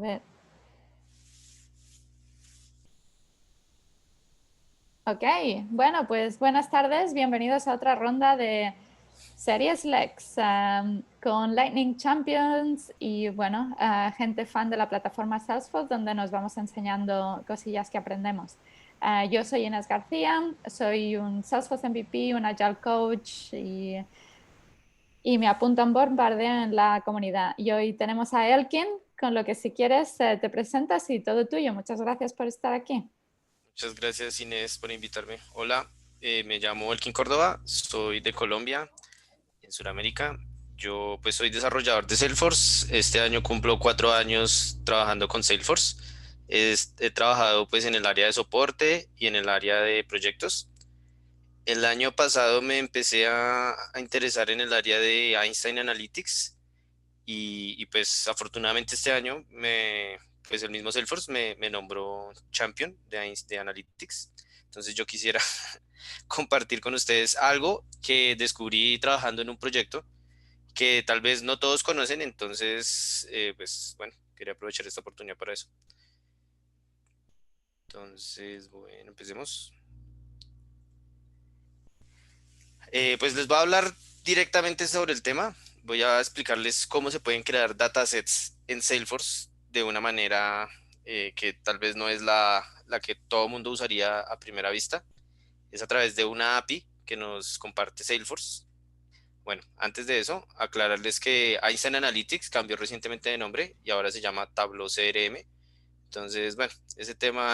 ver. Ok, bueno, pues buenas tardes, bienvenidos a otra ronda de Series Lex con Lightning Champions y bueno, gente fan de la plataforma Salesforce donde nos vamos enseñando cosillas que aprendemos. Yo soy Inés García, soy un Salesforce MVP, un Agile Coach y me apunto en bombardeo en la comunidad. Y hoy tenemos a Elkin, con lo que si quieres te presentas y todo tuyo. Muchas gracias por estar aquí. Muchas gracias Inés por invitarme. Hola, me llamo Elkin Córdoba, soy de Colombia, en Sudamérica. Yo pues soy desarrollador de Salesforce. Este año cumplo 4 años trabajando con Salesforce. He trabajado pues en el área de soporte y en el área de proyectos. El año pasado me empecé a interesar en el área de Einstein Analytics pues afortunadamente este año pues el mismo Salesforce me nombró Champion de Analytics. Entonces yo quisiera compartir con ustedes algo que descubrí trabajando en un proyecto que tal vez no todos conocen, entonces pues bueno, quería aprovechar esta oportunidad para eso. Entonces, bueno, empecemos. Pues les voy a hablar directamente sobre el tema. Voy a explicarles cómo se pueden crear datasets en Salesforce de una manera que tal vez no es la que todo mundo usaría a primera vista. Es a través de una API que nos comparte Salesforce. Bueno, antes de eso, aclararles que Einstein Analytics cambió recientemente de nombre y ahora se llama Tableau CRM. Entonces, bueno, ese tema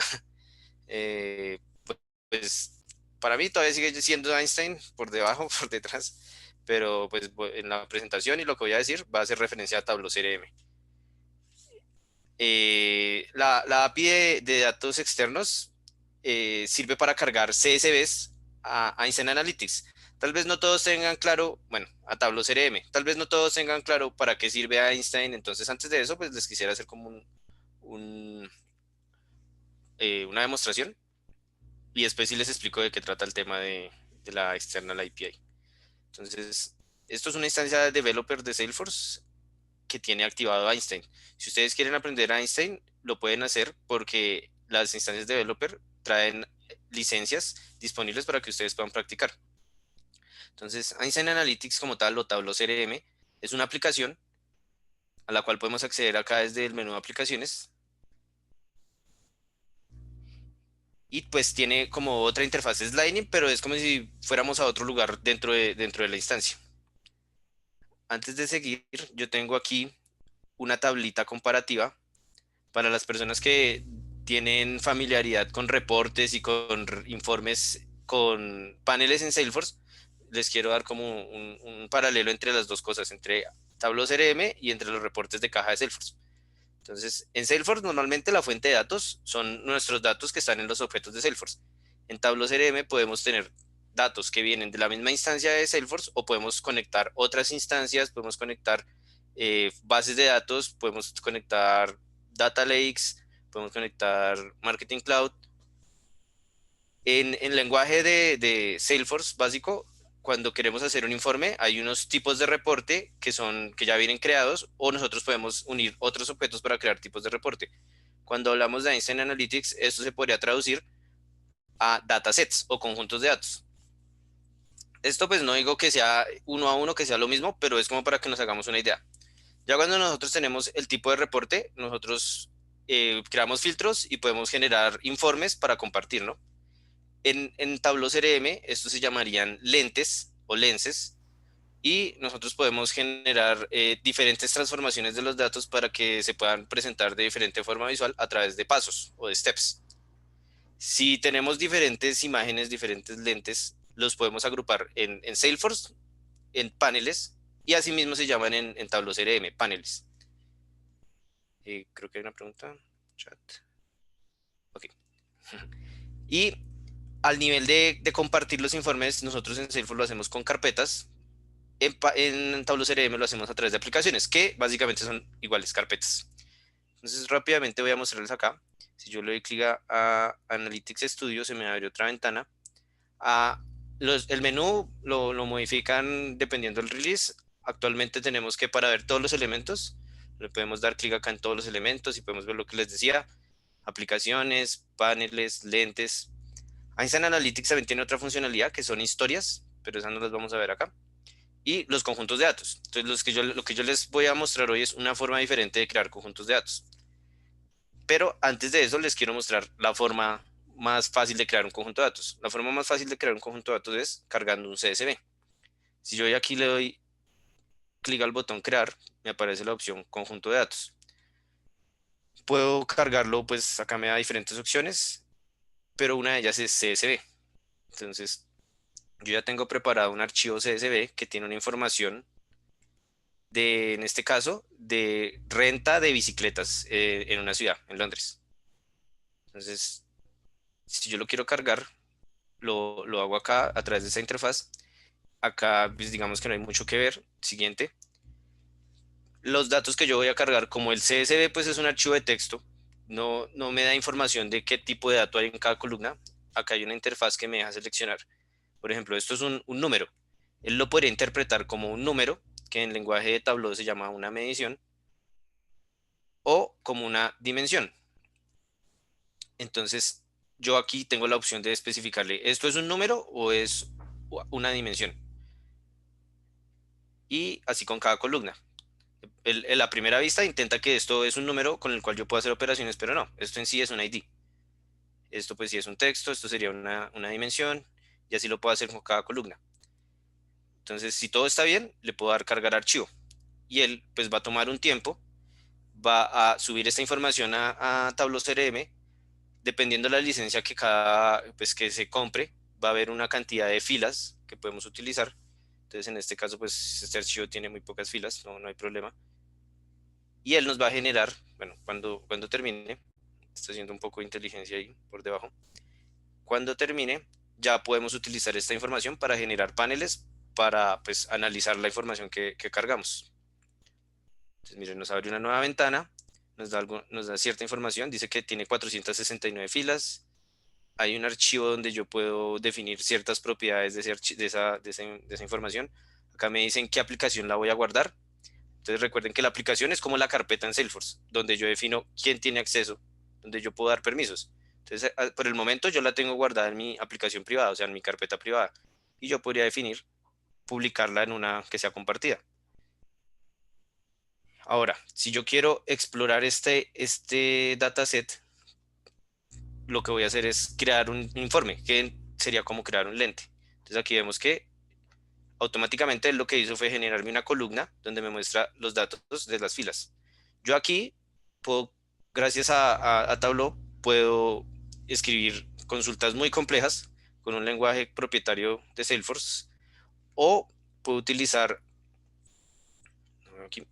eh, pues para mí todavía sigue siendo Einstein por debajo, por detrás, pero pues en la presentación y lo que voy a decir va a hacer referencia a Tableau CRM. La API de datos externos sirve para cargar CSVs a Einstein Analytics. Tal vez no todos tengan claro, bueno, a Tableau CRM, tal vez no todos tengan claro para qué sirve Einstein, entonces antes de eso, pues les quisiera hacer como un, una demostración y después sí les explico de qué trata el tema de la External API. Entonces, esto es una instancia de developer de Salesforce que tiene activado Einstein. Si ustedes quieren aprender Einstein, lo pueden hacer porque las instancias de developer traen licencias disponibles para que ustedes puedan practicar. Entonces, Einstein Analytics como tal o Tableau CRM es una aplicación a la cual podemos acceder acá desde el menú de aplicaciones y pues tiene como otra interfaz es Lightning, pero es como si fuéramos a otro lugar dentro de la instancia. Antes de seguir, yo tengo aquí una tablita comparativa para las personas que tienen familiaridad con reportes y con informes, con paneles en Salesforce. Les quiero dar como un paralelo entre las dos cosas, entre Tableau CRM y entre los reportes de caja de Salesforce. Entonces, en Salesforce normalmente la fuente de datos son nuestros datos que están en los objetos de Salesforce. En Tableau CRM podemos tener datos que vienen de la misma instancia de Salesforce o podemos conectar otras instancias, podemos conectar bases de datos, podemos conectar data lakes, podemos conectar Marketing Cloud. En lenguaje de Salesforce básico, cuando queremos hacer un informe, hay unos tipos de reporte que ya vienen creados o nosotros podemos unir otros objetos para crear tipos de reporte. Cuando hablamos de Einstein Analytics, esto se podría traducir a datasets o conjuntos de datos. Esto pues no digo que sea uno a uno, que sea lo mismo, pero es como para que nos hagamos una idea. Ya cuando nosotros tenemos el tipo de reporte, nosotros creamos filtros y podemos generar informes para compartir, ¿no? En Tableau CRM, estos se llamarían lentes o lenses, y nosotros podemos generar diferentes transformaciones de los datos para que se puedan presentar de diferente forma visual a través de pasos o de steps. Si tenemos diferentes imágenes, diferentes lentes, los podemos agrupar en Salesforce, en paneles, y asimismo se llaman en Tableau CRM, paneles. Creo que hay una pregunta. Chat. Ok. Y al nivel de compartir los informes, nosotros en Salesforce lo hacemos con carpetas. En Tableau CRM lo hacemos a través de aplicaciones, que básicamente son iguales carpetas. Entonces rápidamente voy a mostrarles acá. Si yo le doy clic a Analytics Studio, se me abre otra ventana. A el menú lo modifican dependiendo del release. Actualmente tenemos que para ver todos los elementos, Le podemos dar clic acá en todos los elementos y podemos ver lo que les decía, aplicaciones, paneles, lentes. Einstein Analytics también tiene otra funcionalidad que son historias, pero esas no las vamos a ver acá. Y los conjuntos de datos. Entonces, lo que yo les voy a mostrar hoy es una forma diferente de crear conjuntos de datos. Pero antes de eso les quiero mostrar la forma más fácil de crear un conjunto de datos. La forma más fácil de crear un conjunto de datos es cargando un CSV. Si yo aquí le doy clic al botón crear, me aparece la opción conjunto de datos. Puedo cargarlo, pues acá me da diferentes opciones, pero una de ellas es CSV. Entonces, yo ya tengo preparado un archivo CSV que tiene una información de, en este caso, de renta de bicicletas en una ciudad, en Londres. Entonces, si yo lo quiero cargar, lo hago acá a través de esa interfaz. Acá, pues digamos que no hay mucho que ver. Siguiente. Los datos que yo voy a cargar, como el CSV, pues es un archivo de texto, no me da información de qué tipo de dato hay en cada columna. Acá hay una interfaz que me deja seleccionar. Por ejemplo, esto es un número. Él lo podría interpretar como un número, que en lenguaje de Tableau se llama una medición, o como una dimensión. Entonces, yo aquí tengo la opción de especificarle, ¿esto es un número o es una dimensión? Y así con cada columna. A la primera vista intenta que esto es un número con el cual yo puedo hacer operaciones, pero no, esto en sí es un ID. Esto pues sí es un texto, esto sería una dimensión, y así lo puedo hacer con cada columna. Entonces, si todo está bien, le puedo dar cargar archivo. Y él pues va a tomar un tiempo, va a subir esta información a Tableau CRM. Dependiendo de la licencia que pues que se compre, va a haber una cantidad de filas que podemos utilizar. Entonces, en este caso, pues este archivo tiene muy pocas filas, no hay problema. Y él nos va a generar, bueno, cuando termine, está haciendo un poco de inteligencia ahí por debajo. Cuando termine, ya podemos utilizar esta información para generar paneles para pues analizar la información que cargamos. Entonces, miren, nos abre una nueva ventana, nos da cierta información, dice que tiene 469 filas. Hay un archivo donde yo puedo definir ciertas propiedades de esa información. Acá me dicen qué aplicación la voy a guardar. Entonces recuerden que la aplicación es como la carpeta en Salesforce, donde yo defino quién tiene acceso, donde yo puedo dar permisos. Entonces, por el momento yo la tengo guardada en mi aplicación privada, o sea, en mi carpeta privada. Y yo podría definir publicarla en una que sea compartida. Ahora, si yo quiero explorar este dataset, lo que voy a hacer es crear un informe, que sería como crear un lente. Entonces aquí vemos que automáticamente lo que hizo fue generarme una columna donde me muestra los datos de las filas. Yo aquí puedo, gracias a Tableau, puedo escribir consultas muy complejas con un lenguaje propietario de Salesforce, o puedo utilizar aquí,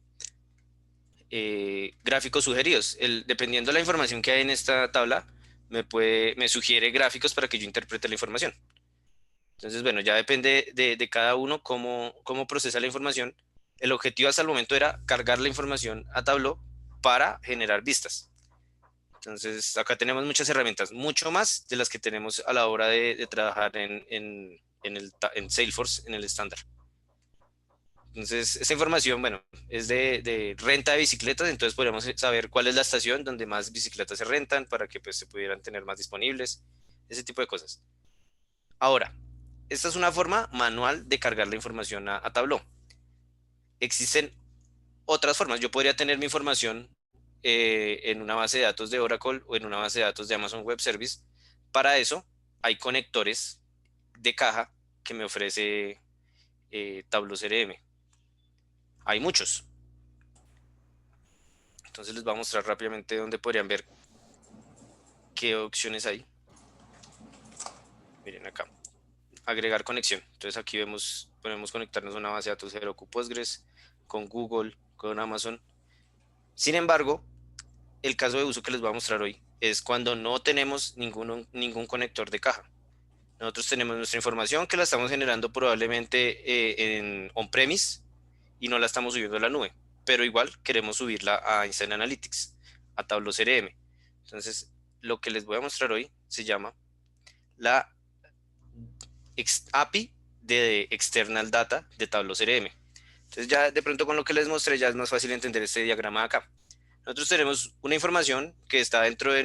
gráficos sugeridos. Dependiendo de la información que hay en esta tabla, me sugiere gráficos para que yo interprete la información. Entonces, bueno, ya depende de cada uno cómo procesa la información. El objetivo hasta el momento era cargar la información a Tableau para generar vistas. Entonces, acá tenemos muchas herramientas, mucho más de las que tenemos a la hora de trabajar en Salesforce, en el estándar. Entonces, esta información, bueno, es de renta de bicicletas, entonces podríamos saber cuál es la estación donde más bicicletas se rentan para que pues, se pudieran tener más disponibles, ese tipo de cosas. Ahora, esta es una forma manual de cargar la información a Tableau. Existen otras formas. Yo podría tener mi información en una base de datos de Oracle o en una base de datos de Amazon Web Service. Para eso hay conectores de caja que me ofrece Tableau CRM. Hay muchos. Entonces les voy a mostrar rápidamente donde podrían ver qué opciones hay. Miren acá. Agregar conexión. Entonces aquí podemos conectarnos a una base de datos Heroku Postgres, con Google, con Amazon. Sin embargo, el caso de uso que les voy a mostrar hoy es cuando no tenemos ningún conector de caja. Nosotros tenemos nuestra información que la estamos generando probablemente en on-premise y no la estamos subiendo a la nube, pero igual queremos subirla a Einstein Analytics, a Tableau CRM. Entonces, lo que les voy a mostrar hoy se llama la API de External Data de Tableau CRM. Entonces ya de pronto con lo que les mostré ya es más fácil entender este diagrama de acá. Nosotros tenemos una información que está dentro de,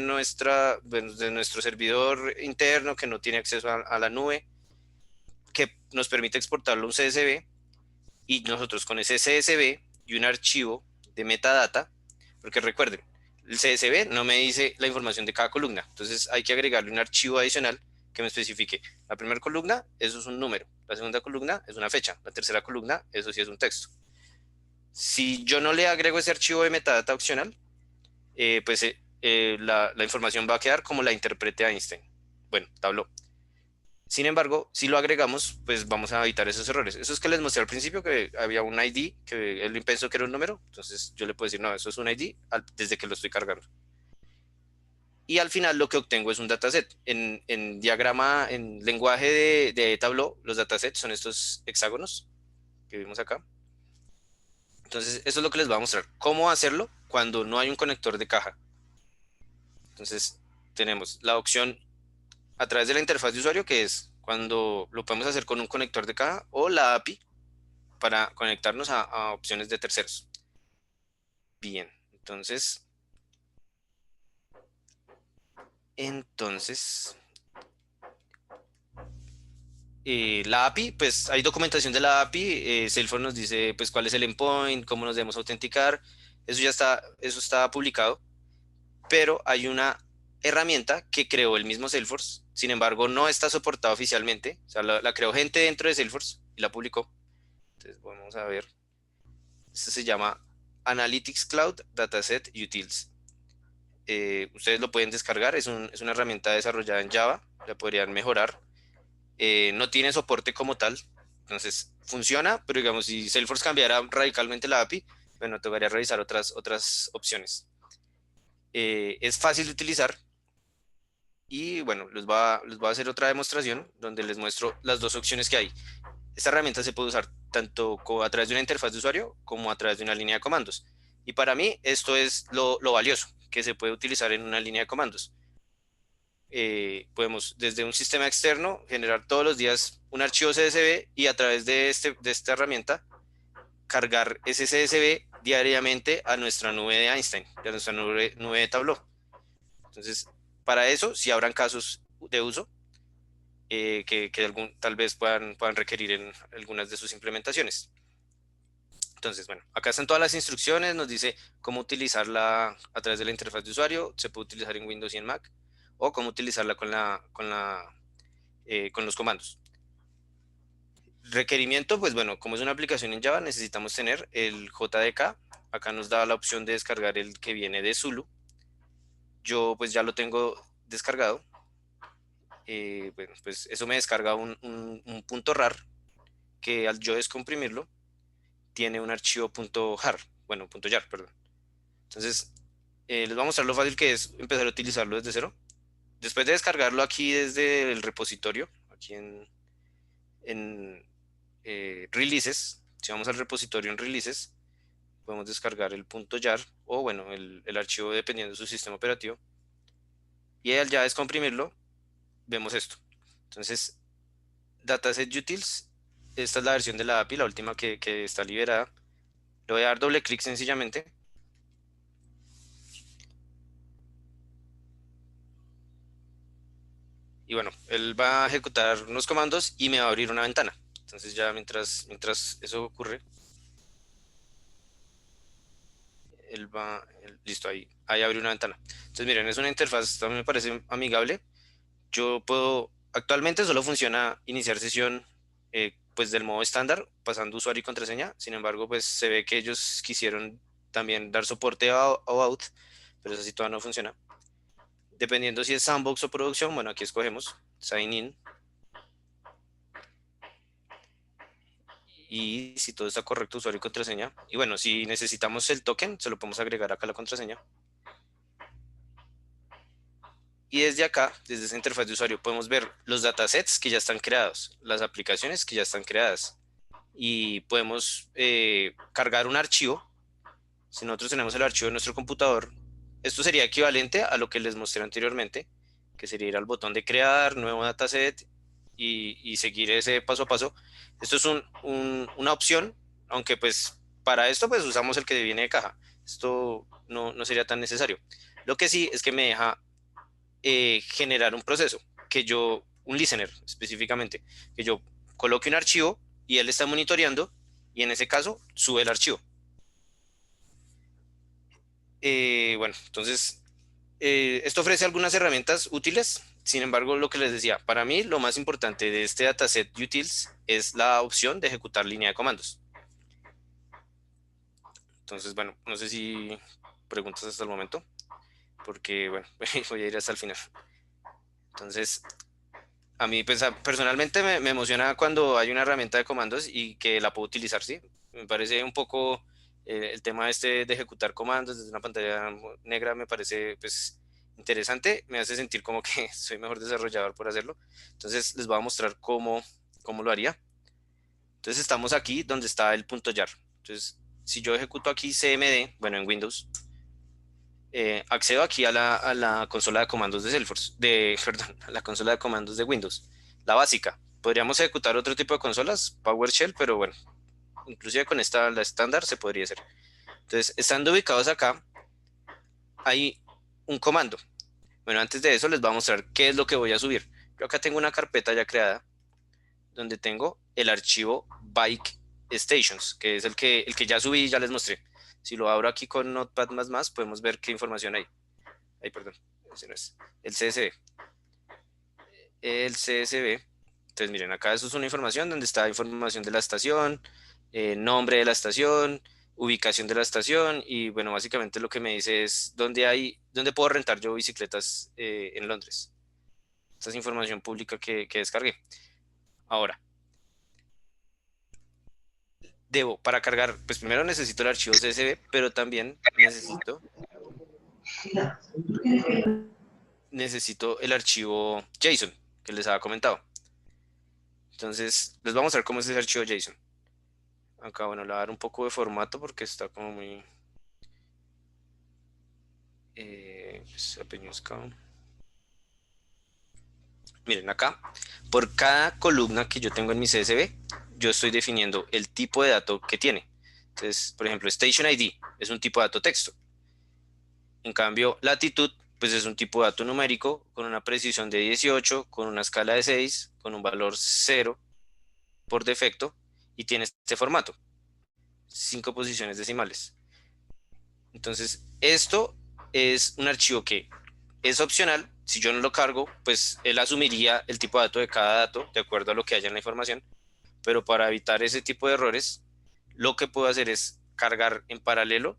bueno, de nuestro servidor interno que no tiene acceso a la nube, que nos permite exportarlo a un CSV, y nosotros con ese CSV y un archivo de metadata, porque recuerden, el CSV no me dice la información de cada columna, entonces hay que agregarle un archivo adicional que me especifique la primera columna, eso es un número, la segunda columna es una fecha, la tercera columna, eso sí es un texto. Si yo no le agrego ese archivo de metadata opcional, pues la información va a quedar como la interprete Einstein. Bueno, Tableau. Sin embargo, si lo agregamos, pues vamos a evitar esos errores. Eso es que les mostré al principio que había un ID, que él pensó que era un número, entonces yo le puedo decir, no, eso es un ID desde que lo estoy cargando. Y al final lo que obtengo es un dataset. En diagrama, en lenguaje de Tableau, los datasets son estos hexágonos que vimos acá. Entonces, eso es lo que les voy a mostrar. ¿Cómo hacerlo cuando no hay un conector de caja? Entonces, tenemos la opción a través de la interfaz de usuario, que es cuando lo podemos hacer con un conector de caja, o la API para conectarnos a opciones de terceros. Bien, entonces la API, pues hay documentación de la API, Salesforce nos dice pues cuál es el endpoint, cómo nos debemos autenticar, eso está publicado, pero hay una herramienta que creó el mismo Salesforce, sin embargo no está soportada oficialmente, o sea, la creó gente dentro de Salesforce y la publicó. Entonces vamos a ver, esto se llama Analytics Cloud Dataset Utils. Ustedes lo pueden descargar, es una herramienta desarrollada en Java, la podrían mejorar. No tiene soporte como tal, entonces funciona, pero digamos, si Salesforce cambiara radicalmente la API, bueno, tocaría revisar otras opciones. Es fácil de utilizar y bueno, les voy a hacer otra demostración donde les muestro las dos opciones que hay. Esta herramienta se puede usar tanto a través de una interfaz de usuario como a través de una línea de comandos. Y para mí esto es lo valioso, que se puede utilizar en una línea de comandos. Podemos desde un sistema externo generar todos los días un archivo CSV y a través de esta herramienta cargar ese CSV diariamente a nuestra nube de Einstein, a nuestra nube de Tableau. Entonces, para eso, si habrán casos de uso que tal vez puedan requerir en algunas de sus implementaciones. Entonces, bueno, acá están todas las instrucciones, nos dice cómo utilizarla a través de la interfaz de usuario, se puede utilizar en Windows y en Mac, o cómo utilizarla con los comandos. Requerimiento, pues bueno, como es una aplicación en Java, necesitamos tener el JDK. Acá nos da la opción de descargar el que viene de Zulu. Yo pues ya lo tengo descargado. Bueno, pues eso me descarga un punto .rar que al yo descomprimirlo tiene un archivo .jar, bueno, .jar, perdón. Entonces, les voy a mostrar lo fácil que es empezar a utilizarlo desde cero. Después de descargarlo aquí desde el repositorio, aquí en releases, si vamos al repositorio en releases, podemos descargar el .jar o bueno, el archivo dependiendo de su sistema operativo. Y al ya descomprimirlo, vemos esto. Entonces, Dataset Utils, esta es la versión de la API, la última que está liberada. Le voy a dar doble clic sencillamente. Y bueno, él va a ejecutar unos comandos y me va a abrir una ventana. Entonces ya mientras eso ocurre, listo, ahí abre una ventana. Entonces miren, es una interfaz, también me parece amigable. Actualmente solo funciona iniciar sesión pues del modo estándar, pasando usuario y contraseña. Sin embargo, pues se ve que ellos quisieron también dar soporte a out, pero eso sí todavía no funciona. Dependiendo si es sandbox o producción, bueno, aquí escogemos sign in. Y si todo está correcto, usuario y contraseña. Y bueno, si necesitamos el token, se lo podemos agregar acá a la contraseña. Y desde acá, desde esa interfaz de usuario, podemos ver los datasets que ya están creados, las aplicaciones que ya están creadas. Y podemos cargar un archivo. Si nosotros tenemos el archivo en nuestro computador, esto sería equivalente a lo que les mostré anteriormente, que sería ir al botón de crear, nuevo dataset y seguir ese paso a paso. Esto es una opción aunque pues para esto pues usamos el que viene de caja. Esto no sería tan necesario. Lo que sí es que me deja generar un proceso, un listener específicamente, que yo coloque un archivo y él está monitoreando y en ese caso sube el archivo. Bueno, entonces esto ofrece algunas herramientas útiles. Sin embargo, lo que les decía, para mí lo más importante de este dataset utils es la opción de ejecutar línea de comandos. Entonces, bueno, no sé si preguntas hasta el momento, porque bueno, voy a ir hasta el final. Entonces, a mí pues, personalmente me emociona cuando hay una herramienta de comandos y que la puedo utilizar, ¿sí? Me parece un poco el tema este de ejecutar comandos desde una pantalla negra me parece pues interesante, me hace sentir como que soy mejor desarrollador por hacerlo. Entonces les voy a mostrar cómo lo haría. Entonces estamos aquí donde está el punto .jar. Entonces si yo ejecuto aquí cmd, bueno en Windows, accedo aquí a la consola de comandos de Salesforce, perdón, a la consola de comandos de Windows, la básica. Podríamos ejecutar otro tipo de consolas, PowerShell, pero bueno, inclusive con esta, la estándar, se podría hacer. Entonces, estando ubicados acá, hay un comando. Bueno, antes de eso les voy a mostrar qué es lo que voy a subir. Yo acá tengo una carpeta ya creada donde tengo el archivo Bike Stations, que es el que ya subí y ya les mostré. Si lo abro aquí con Notepad++, podemos ver qué información hay. Ay, perdón, ese no es. El CSV. El CSV. Entonces, miren, acá eso es una información donde está información de la estación, nombre de la estación, ubicación de la estación y, bueno, básicamente lo que me dice es dónde puedo rentar yo bicicletas en Londres. Esta es información pública que descargué. Ahora, para cargar, pues primero necesito el archivo CSV, pero también necesito el archivo JSON que les había comentado. Entonces, les voy a mostrar cómo es ese archivo JSON. Acá, bueno, le voy a dar un poco de formato porque está como muy... pues, miren acá, por cada columna que yo tengo en mi CSV, yo estoy definiendo el tipo de dato que tiene. Entonces, por ejemplo, Station ID es un tipo de dato texto. En cambio, latitud, pues es un tipo de dato numérico con una precisión de 18, con una escala de 6, con un valor 0 por defecto y tiene este formato, 5 posiciones decimales. Entonces, esto es un archivo que es opcional. Si yo no lo cargo, pues él asumiría el tipo de dato de cada dato de acuerdo a lo que haya en la información. Pero para evitar ese tipo de errores, lo que puedo hacer es cargar en paralelo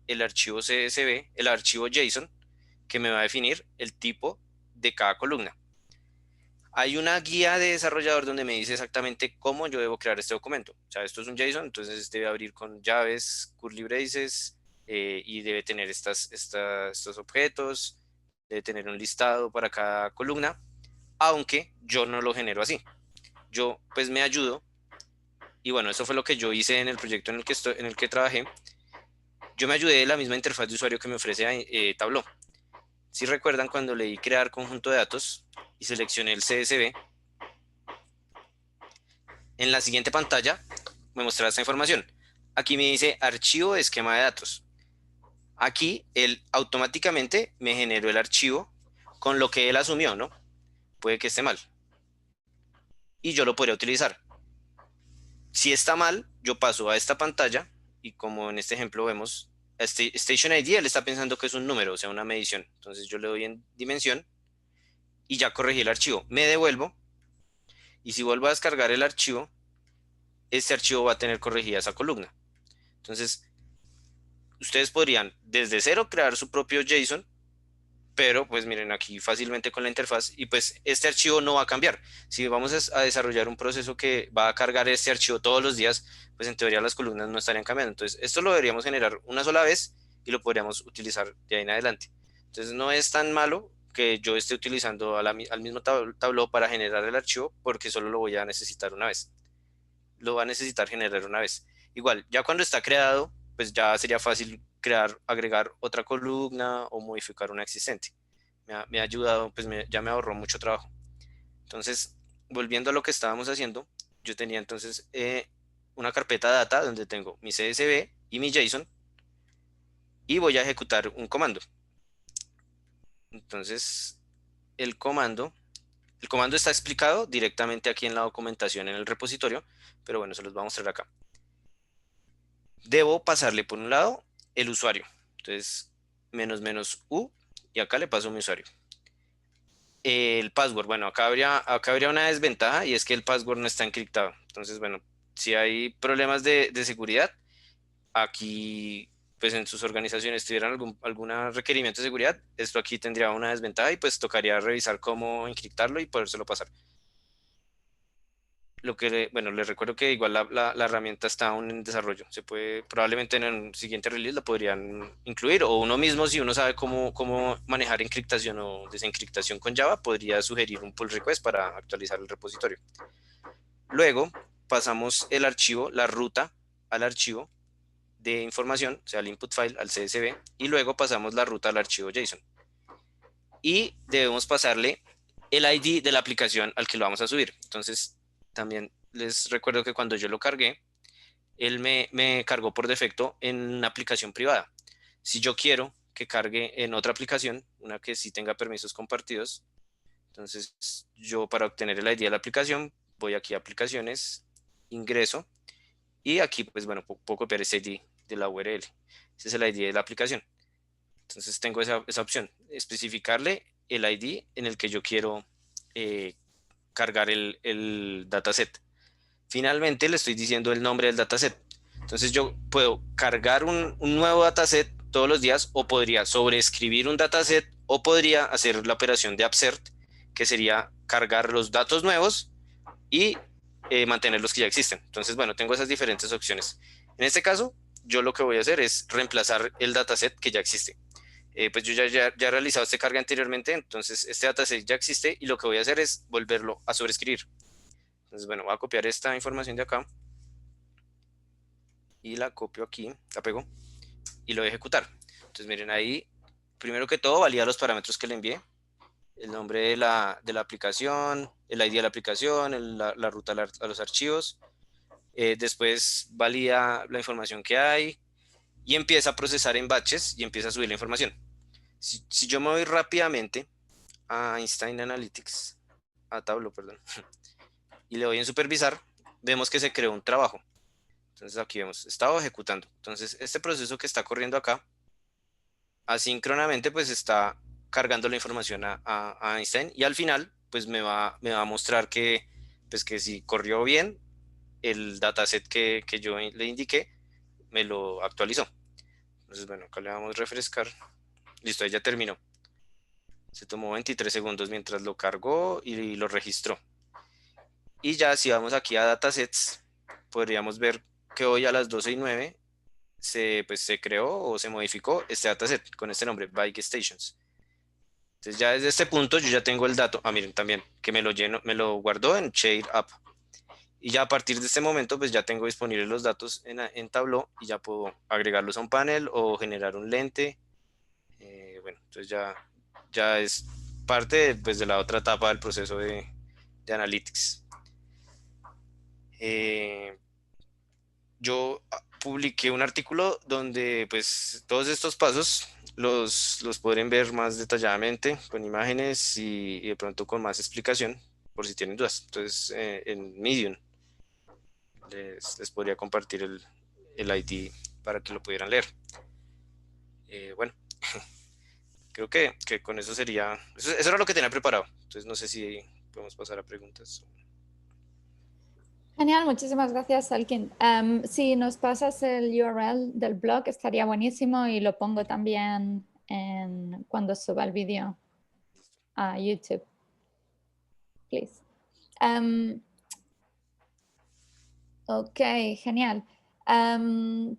el archivo CSV, el archivo JSON, que me va a definir el tipo de cada columna. Hay una guía de desarrollador donde me dice exactamente cómo yo debo crear este documento. O sea, esto es un JSON, entonces debe abrir con llaves, curly braces, y debe tener estos objetos, debe tener un listado para cada columna, aunque yo no lo genero así. Yo pues me ayudo, y bueno, eso fue lo que yo hice en el proyecto en el que trabajé. Yo me ayudé de la misma interfaz de usuario que me ofrece Tableau. Si recuerdan, cuando le di crear conjunto de datos y seleccioné el CSV, en la siguiente pantalla me muestra esta información. Aquí me dice archivo de esquema de datos. Aquí él automáticamente me generó el archivo con lo que él asumió, ¿no? Puede que esté mal. Y yo lo podría utilizar. Si está mal, yo paso a esta pantalla y como en este ejemplo vemos, Station ID, él está pensando que es un número, o sea, una medición. Entonces yo le doy en dimensión y ya corregí el archivo. Me devuelvo y si vuelvo a descargar el archivo, este archivo va a tener corregida esa columna. Entonces, ustedes podrían desde cero crear su propio JSON, pero pues miren aquí fácilmente con la interfaz y pues este archivo no va a cambiar. Si vamos a desarrollar un proceso que va a cargar este archivo todos los días, pues en teoría las columnas no estarían cambiando. Entonces, esto lo deberíamos generar una sola vez y lo podríamos utilizar de ahí en adelante. Entonces, no es tan malo que yo esté utilizando al mismo Tableau para generar el archivo porque solo lo voy a necesitar una vez. Lo va a necesitar generar una vez. Igual, ya cuando está creado, pues ya sería fácil agregar otra columna o modificar una existente. Me ha ayudado, pues ya me ahorró mucho trabajo. Entonces, volviendo a lo que estábamos haciendo, yo tenía entonces una carpeta data donde tengo mi CSV y mi JSON y voy a ejecutar un comando. Entonces, el comando, el comando está explicado directamente aquí en la documentación en el repositorio, pero bueno, se los voy a mostrar acá. Debo pasarle por un lado el usuario. Entonces, -u y acá le paso mi usuario. El password, bueno, acá habría una desventaja y es que el password no está encriptado. Entonces, bueno, si hay problemas de seguridad, aquí, pues en sus organizaciones tuvieran algún requerimiento de seguridad, esto aquí tendría una desventaja y pues tocaría revisar cómo encriptarlo y podérselo pasar. Bueno, les recuerdo que igual la herramienta está aún en desarrollo. Se puede, probablemente en el siguiente release la podrían incluir, o uno mismo, si uno sabe cómo manejar encriptación o desencriptación con Java, podría sugerir un pull request para actualizar el repositorio. Luego pasamos el archivo, la ruta al archivo de información, o sea, el input file al CSV, y luego pasamos la ruta al archivo JSON. Y debemos pasarle el ID de la aplicación al que lo vamos a subir. Entonces, también les recuerdo que cuando yo lo cargué, él me cargó por defecto en una aplicación privada. Si yo quiero que cargue en otra aplicación, una que sí tenga permisos compartidos, entonces yo para obtener el ID de la aplicación, voy aquí a aplicaciones, ingreso, y aquí pues bueno, puedo copiar ese ID de la URL. Ese es el ID de la aplicación. Entonces tengo esa opción, especificarle el ID en el que yo quiero eh, cargar el dataset. Finalmente le estoy diciendo el nombre del dataset. Entonces yo puedo cargar un nuevo dataset todos los días, o podría sobreescribir un dataset, o podría hacer la operación de upsert, que sería cargar los datos nuevos y mantener los que ya existen. Entonces, bueno, tengo esas diferentes opciones. En este caso, yo lo que voy a hacer es reemplazar el dataset que ya existe. Pues yo ya he realizado este carga anteriormente, entonces este dataset ya existe y lo que voy a hacer es volverlo a sobreescribir. Entonces, bueno, voy a copiar esta información de acá y la copio aquí, la pego y lo voy a ejecutar. Entonces, miren ahí, primero que todo, valida los parámetros que le envié, el nombre de la aplicación, el ID de la aplicación, la ruta a los archivos. Después valida la información que hay y empieza a procesar en batches y empieza a subir la información. Si yo me voy rápidamente a Einstein Analytics, a Tableau, perdón, y le doy en supervisar, vemos que se creó un trabajo. Entonces aquí vemos, estaba ejecutando. Entonces este proceso que está corriendo acá, asíncronamente pues está cargando la información a Einstein, y al final pues me va a mostrar pues que si corrió bien, el dataset que yo le indiqué me lo actualizó. Entonces bueno, acá le vamos a refrescar. Listo, ahí ya terminó. Se tomó 23 segundos mientras lo cargó y lo registró. Y ya si vamos aquí a datasets, podríamos ver que hoy a las 12:09 pues, se creó o se modificó este dataset con este nombre, Bike Stations. Entonces ya desde este punto yo ya tengo el dato. Ah, miren, también que me lo guardó en Shade App. Y ya a partir de este momento pues ya tengo disponibles los datos en Tableau y ya puedo agregarlos a un panel o generar un lente. Bueno, entonces ya es parte pues, de la otra etapa del proceso de Analytics. Yo publiqué un artículo donde pues todos estos pasos los podrán ver más detalladamente con imágenes y de pronto con más explicación por si tienen dudas. Entonces en Medium les podría compartir el ID para que lo pudieran leer. Bueno, creo que con eso sería, eso era lo que tenía preparado. Entonces no sé si podemos pasar a preguntas. Genial, muchísimas gracias, Alkin. Si nos pasas el URL del blog, estaría buenísimo y lo pongo también cuando suba el vídeo a YouTube. Please. Ok, genial.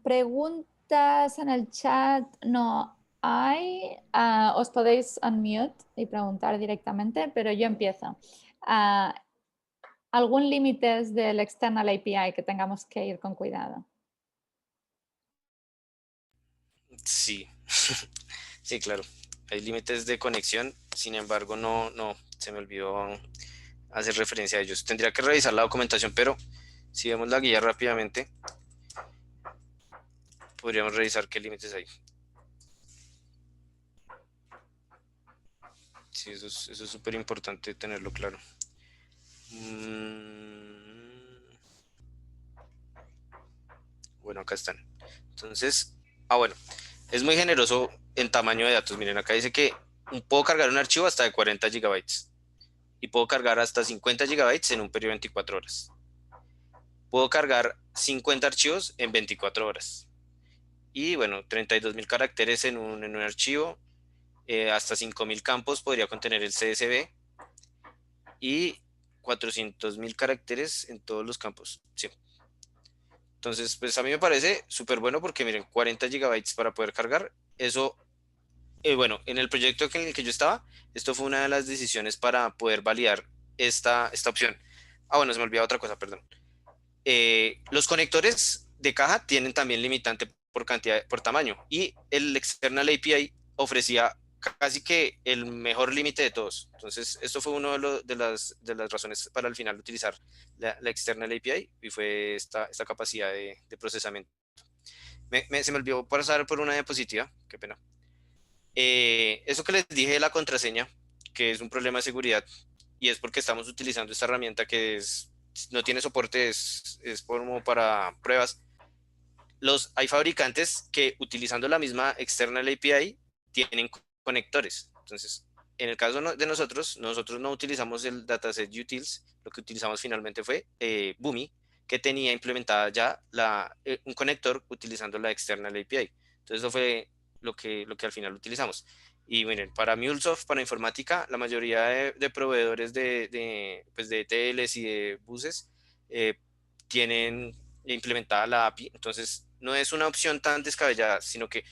Preguntas en el chat no hay. Os podéis unmute y preguntar directamente, pero yo empiezo. ¿Algún límite del external API que tengamos que ir con cuidado? Sí, sí, claro. Hay límites de conexión, sin embargo, no, se me olvidó hacer referencia a ellos. Tendría que revisar la documentación, pero Si vemos la guía rápidamente, podríamos revisar qué límites hay. Sí, eso es súper importante tenerlo claro. Bueno, acá están. Entonces, bueno, es muy generoso en tamaño de datos. Miren, acá dice que puedo cargar un archivo hasta de 40 gigabytes y puedo cargar hasta 50 gigabytes en un periodo de 24 horas. Puedo cargar 50 archivos en 24 horas. Y bueno, 32.000 caracteres en un archivo, hasta 5.000 campos podría contener el CSV y 400.000 caracteres en todos los campos. Sí. Entonces, pues a mí me parece súper bueno porque miren, 40 gigabytes para poder cargar. Eso, bueno, en el proyecto en el que yo estaba, esto fue una de las decisiones para poder validar esta opción. Bueno, se me olvidó otra cosa, perdón. Los conectores de caja tienen también limitante por cantidad, por tamaño, y el External API ofrecía casi que el mejor límite de todos. Entonces, esto fue una de las razones para al final utilizar la External API, y fue esta capacidad de procesamiento. Se me olvidó pasar por una diapositiva, qué pena. Eso que les dije de la contraseña, que es un problema de seguridad, y es porque estamos utilizando esta herramienta que no tiene soporte, es como para pruebas. Hay fabricantes que utilizando la misma external API tienen conectores. Entonces, en el caso de nosotros no utilizamos el dataset utils, lo que utilizamos finalmente fue Boomi, que tenía implementada ya un conector utilizando la external API. Entonces, eso fue lo que al final utilizamos. Y miren, para MuleSoft, para informática, la mayoría de proveedores pues de ETLs y de buses tienen implementada la API. Entonces, no es una opción tan descabellada, sino que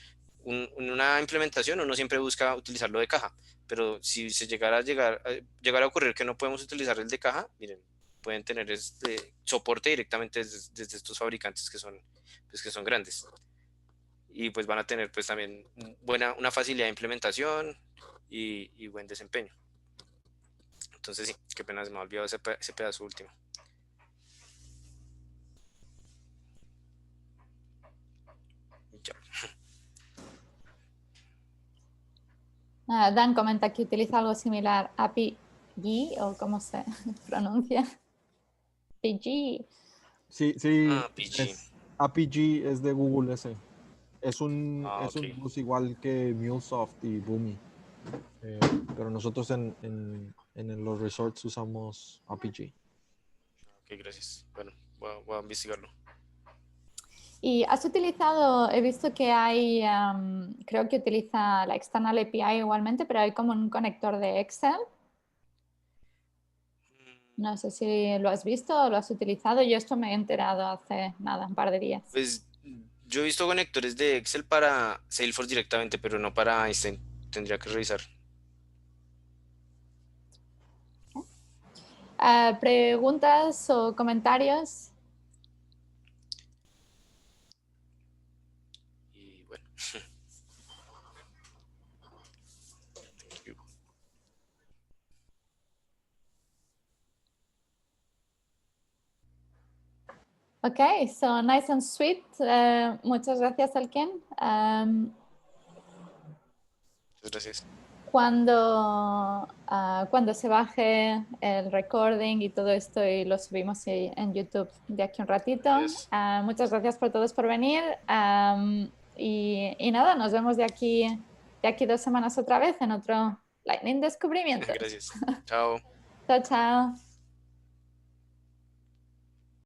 en una implementación uno siempre busca utilizarlo de caja. Pero si se llegara a ocurrir que no podemos utilizar el de caja, miren, pueden tener este soporte directamente desde estos fabricantes pues que son grandes. Y pues van a tener pues también una facilidad de implementación y buen desempeño. Entonces sí, qué pena, se me ha olvidado ese pedazo último. Ya. Dan comenta que utiliza algo similar a PG o cómo se pronuncia. PG. Sí, sí, PG. APG es de Google ese. Es un, es Ok. un bus igual que MuleSoft y Boomi. Pero nosotros en los resorts usamos APG. Ok, gracias. Bueno, voy a investigarlo. Y has utilizado, he visto que hay, creo que utiliza la external API igualmente, pero hay como un conector de Excel. No sé si lo has visto o lo has utilizado. Yo esto me he enterado hace nada, un par de días. Pues yo he visto conectores de Excel para Salesforce directamente, pero no para Einstein. Tendría que revisar. ¿Preguntas o comentarios? Y bueno. Thank you. Ok, so nice and sweet. Muchas gracias, Alken. Muchas gracias. Cuando se baje el recording y todo esto y lo subimos en YouTube de aquí un ratito. Gracias. Muchas gracias por todos por venir. Y nada, nos vemos de aquí 2 semanas otra vez en otro Lightning Descubrimiento. Gracias. Chao. Chao, chao.